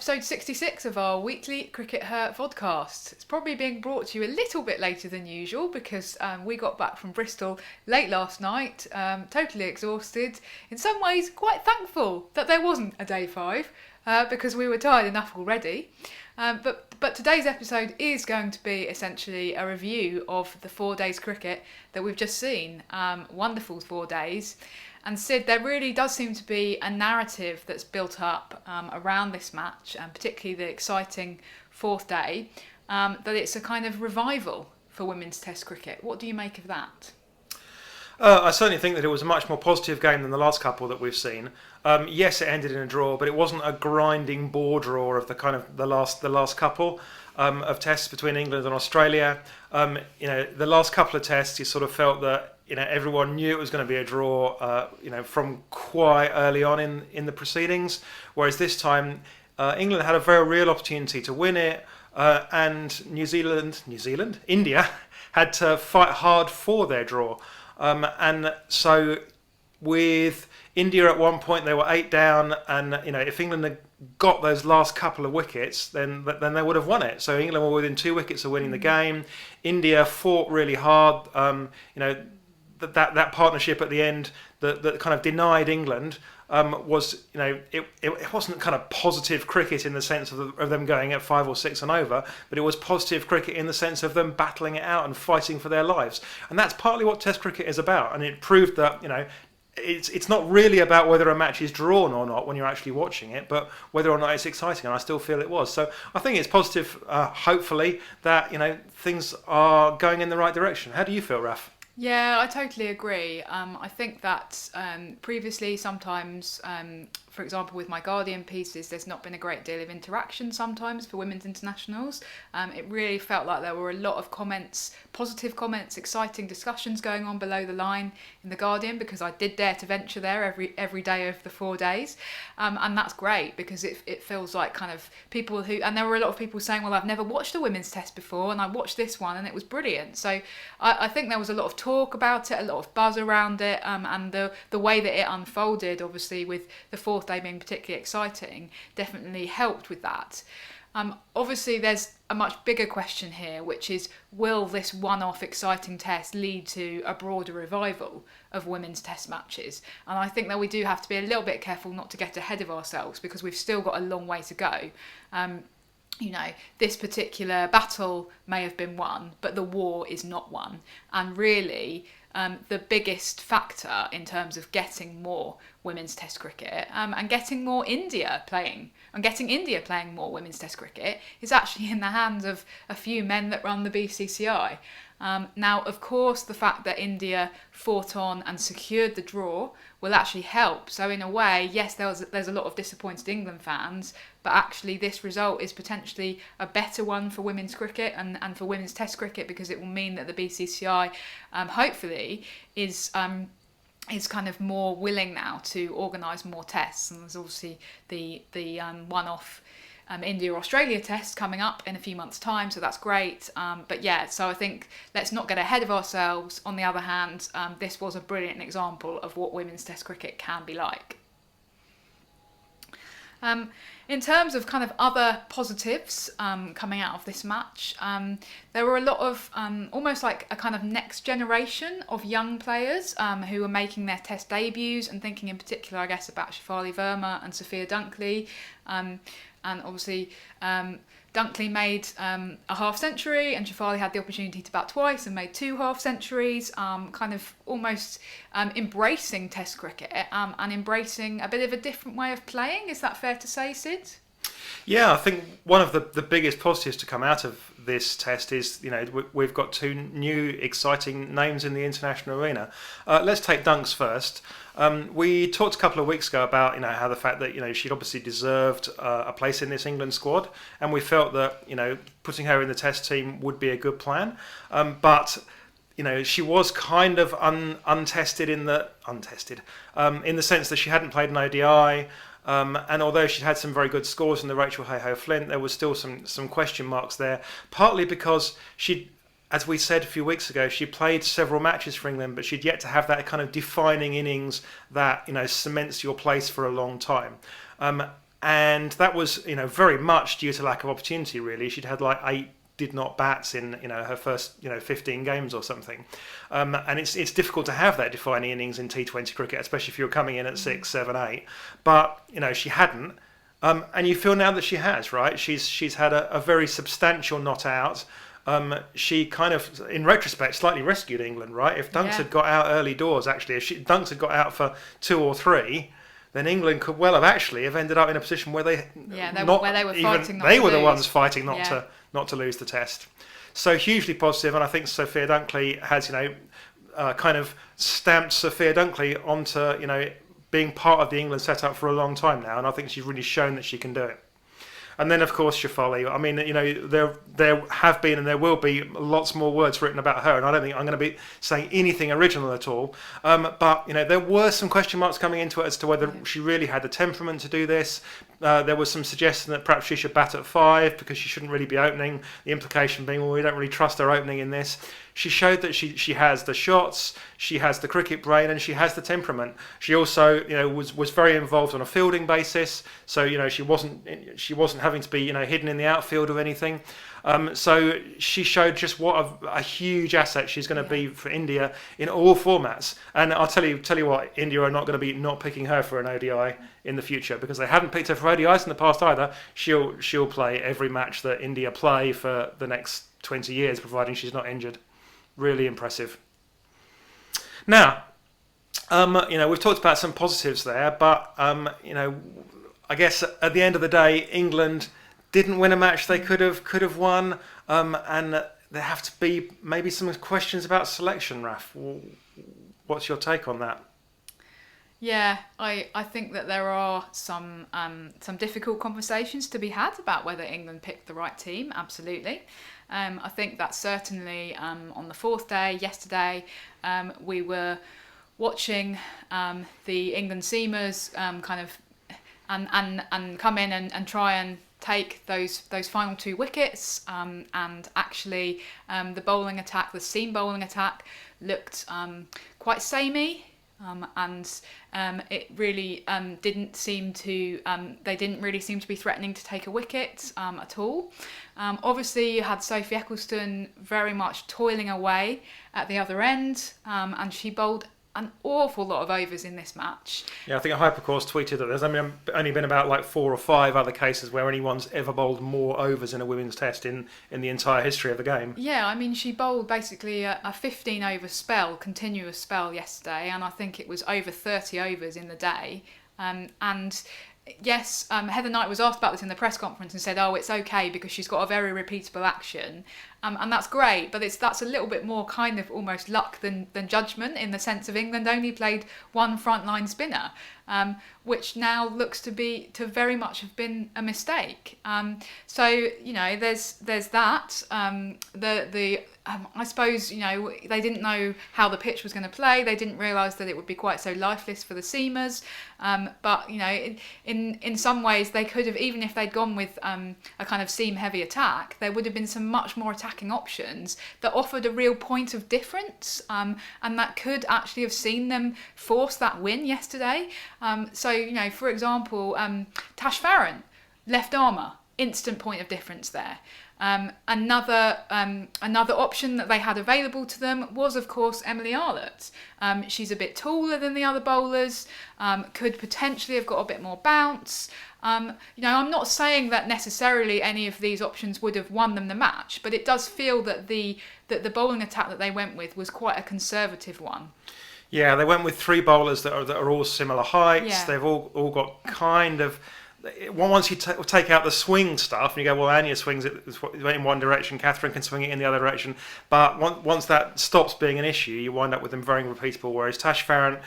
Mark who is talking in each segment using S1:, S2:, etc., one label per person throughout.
S1: episode 66 of our weekly CRICKETher Vodcast. It's probably being brought to you a little bit later than usual because we got back from Bristol late last night, totally exhausted, in some ways quite thankful that there wasn't a day 5 because we were tired enough already. But today's episode is going to be essentially a review of the 4 days cricket that we've just seen. Wonderful 4 days. And Syd, there really does seem to be a narrative that's built up around this match, and particularly the exciting 4th day, that it's a kind of revival for women's Test cricket. What do you make of that?
S2: I certainly think that it was a much more positive game than the last couple that we've seen. Yes, it ended in a draw, but it wasn't a grinding bore draw of the kind of the last couple of tests between England and Australia. The last couple of tests, you sort of felt that everyone knew it was going to be a draw. From quite early on in the proceedings, whereas this time England had a very real opportunity to win it, and India had to fight hard for their draw. And so with India at one point, they were 8 down, and if England had got those last couple of wickets, then they would have won it. So England were within 2 wickets of winning the game. India fought really hard. That partnership at the end that kind of denied England was it wasn't kind of positive cricket in the sense of them going at 5 or 6 and over, but it was positive cricket in the sense of them battling it out and fighting for their lives. And that's partly what Test cricket is about. And it proved that it's not really about whether a match is drawn or not when you're actually watching it, but whether or not it's exciting. And I still feel it was. So I think it's positive, hopefully, that things are going in the right direction. How do you feel, Raf?
S1: Yeah, I totally agree. I think that previously sometimes, for example, with my Guardian pieces, there's not been a great deal of interaction sometimes for women's internationals. It really felt like there were a lot of comments, positive comments, exciting discussions going on below the line in the Guardian, because I did dare to venture there every day of the 4 days. And that's great because it feels like kind of people who, and there were a lot of people saying, well, I've never watched a women's test before and I watched this one and it was brilliant. So I think there was a lot of talk about it, a lot of buzz around it, and the way that it unfolded, obviously with the 4th day being particularly exciting, definitely helped with that. Obviously there's a much bigger question here, which is, will this one-off exciting test lead to a broader revival of women's test matches? And I think that we do have to be a little bit careful not to get ahead of ourselves, because we've still got a long way to go. This particular battle may have been won, but the war is not won. And really, the biggest factor in terms of getting more women's Test cricket and getting more India playing more women's Test cricket is actually in the hands of a few men that run the BCCI. Now, of course, the fact that India fought on and secured the draw will actually help. So in a way, yes, there's a lot of disappointed England fans, but actually this result is potentially a better one for women's cricket and for women's Test cricket, because it will mean that the BCCI hopefully is kind of more willing now to organise more tests. And there's obviously the one-off India-Australia test coming up in a few months' time, so that's great. But yeah, so I think let's not get ahead of ourselves. On the other hand, this was a brilliant example of what women's Test cricket can be like. In terms of kind of other positives coming out of this match, there were a lot of almost like a kind of next generation of young players who were making their Test debuts, and thinking in particular, I guess, about Shafali Verma and Sophia Dunkley. And obviously, Dunkley made a half century, and Shafali had the opportunity to bat twice and made 2 half centuries, kind of almost embracing Test cricket and embracing a bit of a different way of playing. Is that fair to say, Syd?
S2: Yeah, I think one of the biggest positives to come out of this test is, we've got 2 new exciting names in the international arena. Let's take Dunks first. We talked a couple of weeks ago about how the fact that she'd obviously deserved a place in this England squad, and we felt that putting her in the Test team would be a good plan. But she was kind of untested in the sense that she hadn't played an ODI. And although she'd had some very good scores in the Rachel Hayhoe Flint, there was still some question marks there, partly because she'd, as we said a few weeks ago, she played several matches for England, but she'd yet to have that kind of defining innings that cements your place for a long time. and that was very much due to lack of opportunity. Really, she'd had like 8 did not bats in her first 15 games or something, and it's difficult to have that defining innings in T20 cricket, especially if you're coming in at 6, 7, 8. But she hadn't, and you feel now that she has, right? She's had a very substantial not out. She kind of, in retrospect, slightly rescued England, right? If Dunks had got out early doors, actually, if Dunks had got out for 2 or 3. Then England could well have ended up in a position where they were fighting. They were the ones fighting not to lose the test. So hugely positive, and I think Sophia Dunkley has kind of stamped Sophia Dunkley onto being part of the England setup for a long time now, and I think she's really shown that she can do it. And then, of course, Shefali. I mean, there have been and there will be lots more words written about her, and I don't think I'm going to be saying anything original at all. But there were some question marks coming into it as to whether she really had the temperament to do this. There was some suggestion that perhaps she should bat at 5 because she shouldn't really be opening. The implication being, well, we don't really trust her opening in this. She showed that she has the shots, she has the cricket brain, and she has the temperament. She also, was very involved on a fielding basis. So, she wasn't having to be, hidden in the outfield or anything. So she showed just what a huge asset she's going to be for India in all formats. And I'll tell you what, India are not going to be not picking her for an ODI in the future, because they haven't picked her for ODIs in the past either. She'll play every match that India play for the next 20 years, providing she's not injured. Really impressive. Now, we've talked about some positives there, but I guess at the end of the day, England didn't win a match they could have won, and there have to be maybe some questions about selection. Raf, what's your take on that?
S1: Yeah, I think that there are some difficult conversations to be had about whether England picked the right team. Absolutely. I think that certainly on the 4th day, yesterday, we were watching the England seamers kind of and come in and try and take those final 2 wickets, and actually the bowling attack, the seam bowling attack, looked quite samey. And it really didn't seem to. They didn't really seem to be threatening to take a wicket at all. Obviously, you had Sophie Ecclestone very much toiling away at the other end, and she bowled an awful lot of overs in this match.
S2: Yeah, I think Hypercourse tweeted that there's only been about like 4 or 5 other cases where anyone's ever bowled more overs in a women's test in the entire history of the game.
S1: Yeah, I mean, she bowled basically a 15 over spell, continuous spell yesterday, and I think it was over 30 overs in the day. And yes, Heather Knight was asked about this in the press conference and said, it's okay because she's got a very repeatable action. And that's great, but that's a little bit more kind of almost luck than judgment, in the sense of England only played 1 frontline spinner, which now looks to very much have been a mistake. So there's that. I suppose they didn't know how the pitch was going to play. They didn't realise that it would be quite so lifeless for the seamers. But in some ways they could have, even if they'd gone with a kind of seam heavy attack, there would have been some much more attacking options that offered a real point of difference, and that could actually have seen them force that win yesterday. So for example, Tash Farron, left armour, instant point of difference there. Another option that they had available to them was, of course, Emily Arlott. She's a bit taller than the other bowlers, could potentially have got a bit more bounce. I'm not saying that necessarily any of these options would have won them the match, but it does feel that the bowling attack that they went with was quite a conservative one.
S2: Yeah, they went with 3 bowlers that are all similar heights. Yeah. They've all got kind of. Once you take out the swing stuff, and you go, well, Anya swings it in one direction, Catherine can swing it in the other direction. But once that stops being an issue, you wind up with them very repeatable. Whereas Tash Farron,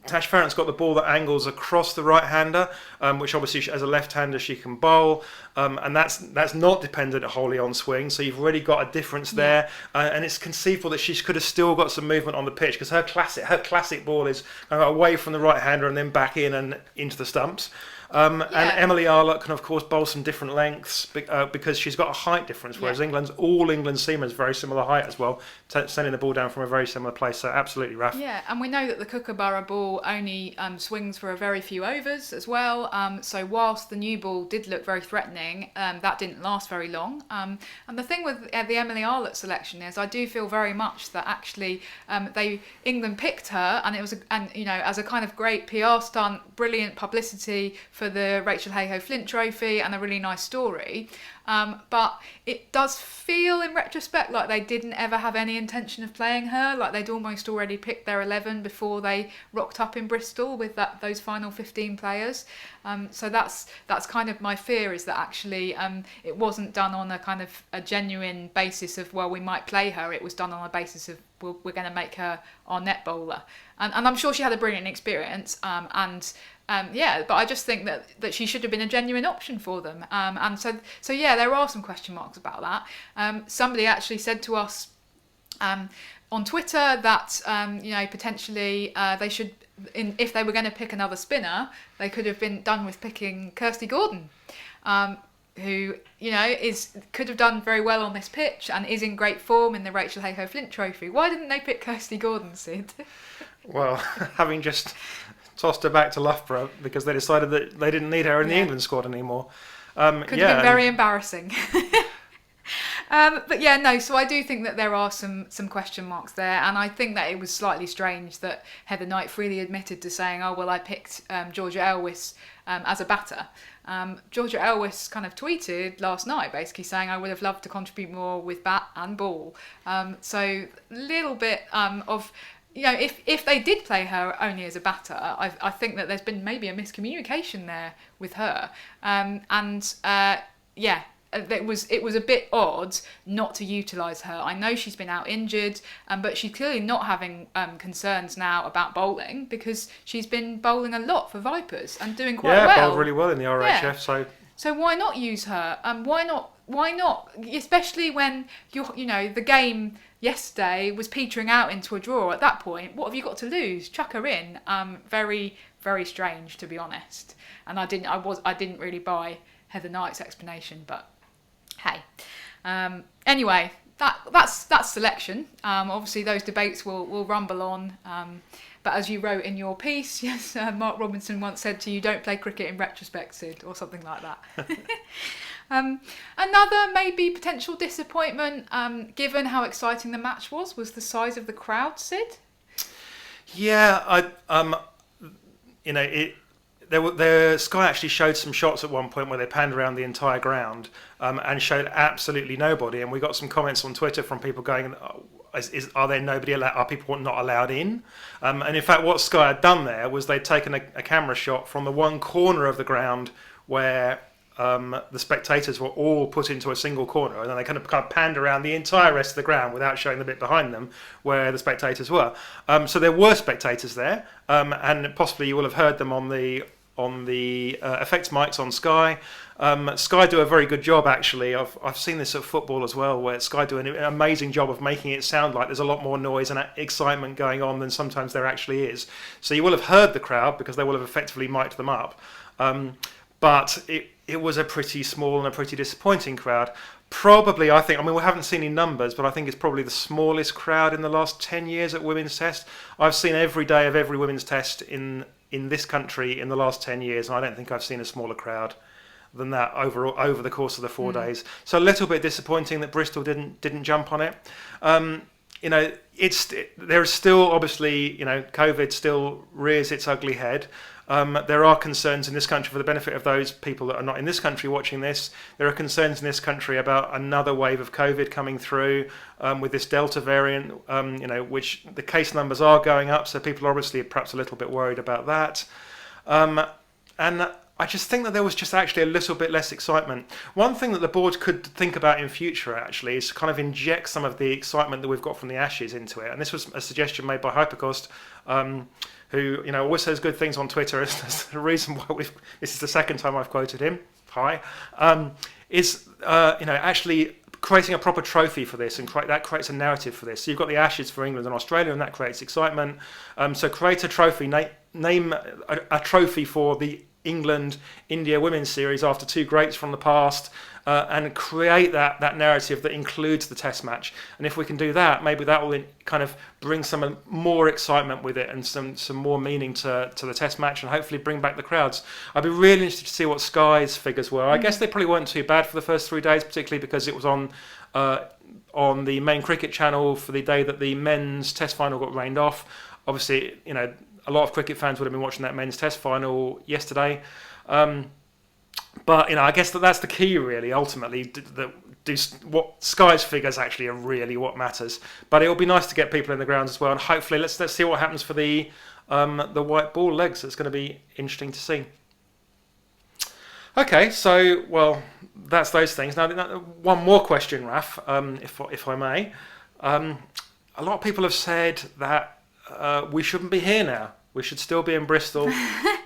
S2: Tash Farron's got the ball that angles across the right-hander, which obviously as a left-hander she can bowl, and that's not dependent wholly on swing. So you've already got a difference there, and it's conceivable that she could have still got some movement on the pitch, because her classic ball is away from the right-hander and then back in and into the stumps. And Emily Arlott can, of course, bowl some different lengths because she's got a height difference, whereas all England's seamers very similar height as well, sending the ball down from a very similar place. So absolutely, Raf.
S1: Yeah, and we know that the Kookaburra ball only swings for a very few overs as well. So whilst the new ball did look very threatening, that didn't last very long. And the thing with the Emily Arlott selection is, I do feel very much that actually England picked her, and it was as a kind of great PR stunt, brilliant publicity for the Rachel Hayhoe Flint Trophy, and a really nice story. But it does feel in retrospect like they didn't ever have any intention of playing her, like they'd almost already picked their 11 before they rocked up in Bristol with those final 15 players. So that's kind of my fear, is that actually it wasn't done on a kind of a genuine basis of, well, we might play her. It was done on a basis of, well, we're going to make her our net bowler. And I'm sure she had a brilliant experience, but I just think that she should have been a genuine option for them. And so there are some question marks about that. Somebody actually said to us on Twitter that potentially they should, if they were going to pick another spinner, they could have been done with picking Kirsty Gordon, who could have done very well on this pitch and is in great form in the Rachel Hayhoe Flint Trophy. Why didn't they pick Kirsty Gordon, Syd?
S2: Well, having just tossed her back to Loughborough because they decided that they didn't need her in the England squad anymore.
S1: Could have been very embarrassing. So I do think that there are some question marks there, and I think that it was slightly strange that Heather Knight freely admitted to saying, oh, well, I picked Georgia Elwys as a batter. Georgia Elwys kind of tweeted last night basically saying, I would have loved to contribute more with bat and ball. So a little bit of... if they did play her only as a batter, I think that there's been maybe a miscommunication there with her. It was a bit odd not to utilise her. I know she's been out injured, but she's clearly not having concerns now about bowling because she's been bowling a lot for Vipers and doing quite well.
S2: Yeah, bowled really well in the RHF.
S1: So why not use her? Why not? Especially when the game yesterday was petering out into a draw. At that point, what have you got to lose? Chuck her in. Very, very strange, to be honest. And I didn't really buy Heather Knight's explanation, but hey. Anyway, that's selection. Obviously, those debates will rumble on. But as you wrote in your piece, yes, Mark Robinson once said to you, "Don't play cricket in retrospect, Syd," or something like that. Another maybe potential disappointment, given how exciting the match was the size of the crowd, Syd.
S2: Yeah, Sky actually showed some shots at one point where they panned around the entire ground and showed absolutely nobody. And we got some comments on Twitter from people going, are there nobody allowed? Are people not allowed in? And in fact, what Sky had done there was they'd taken a camera shot from the one corner of the ground where the spectators were all put into a single corner, and then they kind of panned around the entire rest of the ground without showing the bit behind them where the spectators were. So there were spectators there, and possibly you will have heard them on the effects mics on Sky. Sky do a very good job, actually. I've seen this at football as well, where Sky do an amazing job of making it sound like there's a lot more noise and excitement going on than sometimes there actually is. So you will have heard the crowd because they will have effectively mic'd them up. But it was a pretty small and a pretty disappointing crowd. Probably, we haven't seen any numbers, but I think it's probably the smallest crowd in the last 10 years at Women's Test. I've seen every day of every Women's Test in this country in the last 10 years, and I don't think I've seen a smaller crowd than that over the course of the 4 days. So a little bit disappointing that Bristol didn't jump on it. There's still obviously, COVID still rears its ugly head. There are concerns in this country, for the benefit of those people that are not in this country watching this, there are concerns in this country about another wave of COVID coming through with this Delta variant, which the case numbers are going up, so people are obviously perhaps a little bit worried about that. And I just think that there was just actually a little bit less excitement. One thing that the board could think about in future, actually, is to kind of inject some of the excitement that we've got from the Ashes into it. And this was a suggestion made by Hypercost, who always says good things on Twitter. That's the reason why this is the second time I've quoted him. Hi, actually creating a proper trophy for this, and that creates a narrative for this. So you've got the Ashes for England and Australia, and that creates excitement. So create a trophy, name a trophy for the England-India women's series after two greats from the past, and create that narrative that includes the test match. And if we can do that, maybe that will kind of bring some more excitement with it and some more meaning to the test match, and hopefully bring back the crowds. I'd be really interested to see what Sky's figures were. I guess they probably weren't too bad for the first 3 days, particularly because it was on the main cricket channel for the day that the men's test final got rained off. Obviously, a lot of cricket fans would have been watching that men's test final yesterday. But I guess that's the key, really. Ultimately, what Sky's figures actually are really what matters. But it will be nice to get people in the grounds as well, and hopefully, let's see what happens for the white ball legs. It's going to be interesting to see. Okay, so that's those things. Now, one more question, Raf, if I may. A lot of people have said that we shouldn't be here now. We should still be in Bristol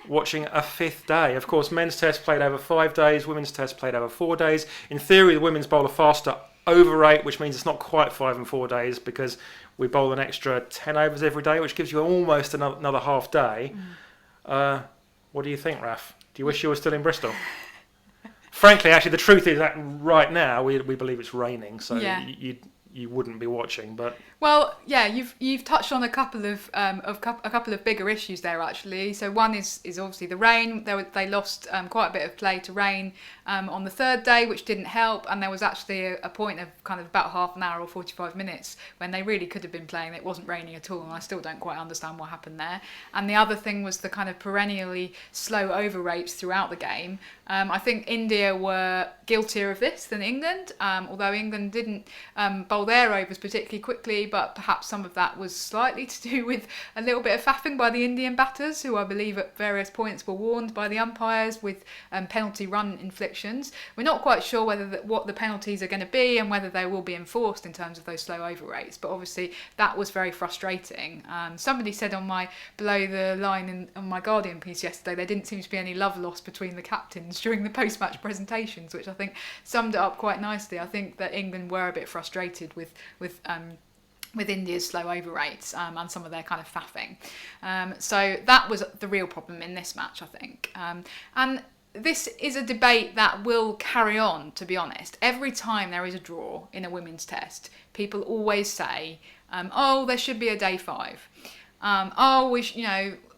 S2: watching a fifth day. Of course, men's test played over 5 days, women's test played over 4 days. In theory, the women's bowl are faster over 8, which means it's not quite 5 and 4 days because we bowl an extra 10 overs every day, which gives you almost another half day. What do you think, Raf? Do you wish you were still in Bristol? Frankly, actually, the truth is that right now we believe it's raining, so you wouldn't be watching. But
S1: well, yeah, you've touched on a couple of bigger issues there actually. So one is obviously the rain. They lost quite a bit of play to rain on the third day, which didn't help. And there was actually a point of kind of about half an hour or 45 minutes when they really could have been playing. It wasn't raining at all, and I still don't quite understand what happened there. And the other thing was the kind of perennially slow over rates throughout the game. I think India were guiltier of this than England, although England didn't bowl their overs particularly quickly, but perhaps some of that was slightly to do with a little bit of faffing by the Indian batters, who I believe at various points were warned by the umpires with penalty run inflictions. We're not quite sure what the penalties are going to be and whether they will be enforced in terms of those slow over rates, but obviously that was very frustrating. Somebody said on my below the line on my Guardian piece yesterday there didn't seem to be any love lost between the captains during the post-match presentations, which I think summed it up quite nicely. I think that England were a bit frustrated with India's slow over rates and some of their kind of faffing. So that was the real problem in this match, I think. And this is a debate that will carry on, to be honest. Every time there is a draw in a women's test, people always say, there should be a day 5.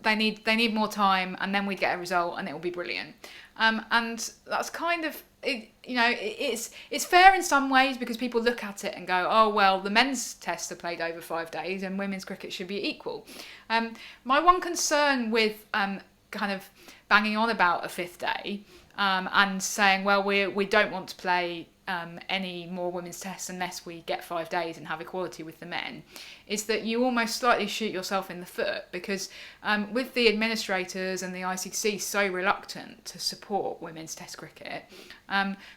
S1: They need more time, and then we'd get a result and it will be brilliant. And that's kind of it's fair in some ways because people look at it and go, the men's tests are played over 5 days and women's cricket should be equal. My one concern with kind of banging on about a fifth day and saying, we don't want to play any more women's tests unless we get 5 days and have equality with the men, is that you almost slightly shoot yourself in the foot because with the administrators and the ICC so reluctant to support women's test cricket,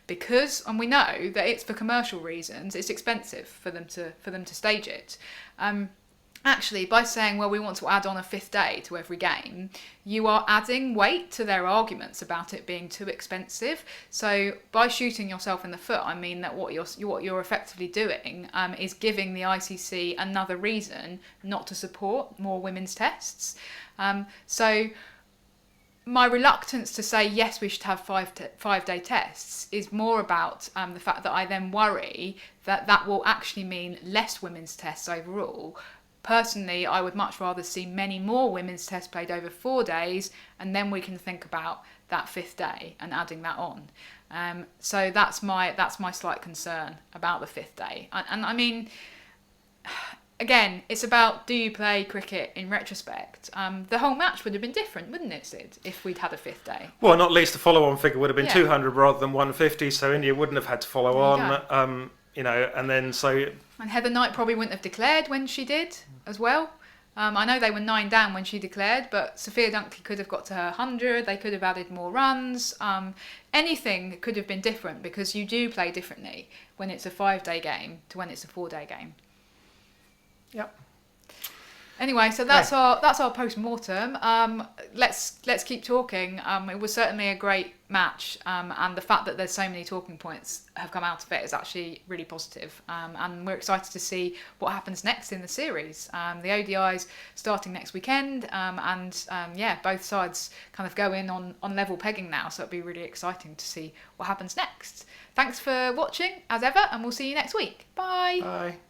S1: because, and we know that it's for commercial reasons, it's expensive for them to stage it. Actually, by saying, we want to add on a fifth day to every game, you are adding weight to their arguments about it being too expensive. So by shooting yourself in the foot, I mean that what you're effectively doing is giving the ICC another reason not to support more women's tests. So my reluctance to say, yes, we should have 5 day tests is more about the fact that I then worry that will actually mean less women's tests overall. Personally, I would much rather see many more women's tests played over 4 days, and then we can think about that fifth day and adding that on. So that's my slight concern about the fifth day. And I mean, again, it's about, do you play cricket in retrospect? The whole match would have been different, wouldn't it, Syd, if we'd had a fifth day?
S2: Well, not least the follow-on figure would have been 200 rather than 150, so India wouldn't have had to follow on. And then so...
S1: And Heather Knight probably wouldn't have declared when she did as well. I know they were 9 down when she declared, but Sophia Dunkley could have got to her 100, they could have added more runs. Anything could have been different because you do play differently when it's a 5 day game to when it's a 4 day game.
S2: Yep.
S1: Anyway, so that's our post-mortem. Let's keep talking. It was certainly a great match, and the fact that there's so many talking points have come out of it is actually really positive. And we're excited to see what happens next in the series. The ODI's starting next weekend, both sides kind of go in on level pegging now, so it'll be really exciting to see what happens next. Thanks for watching, as ever, and we'll see you next week. Bye.
S2: Bye.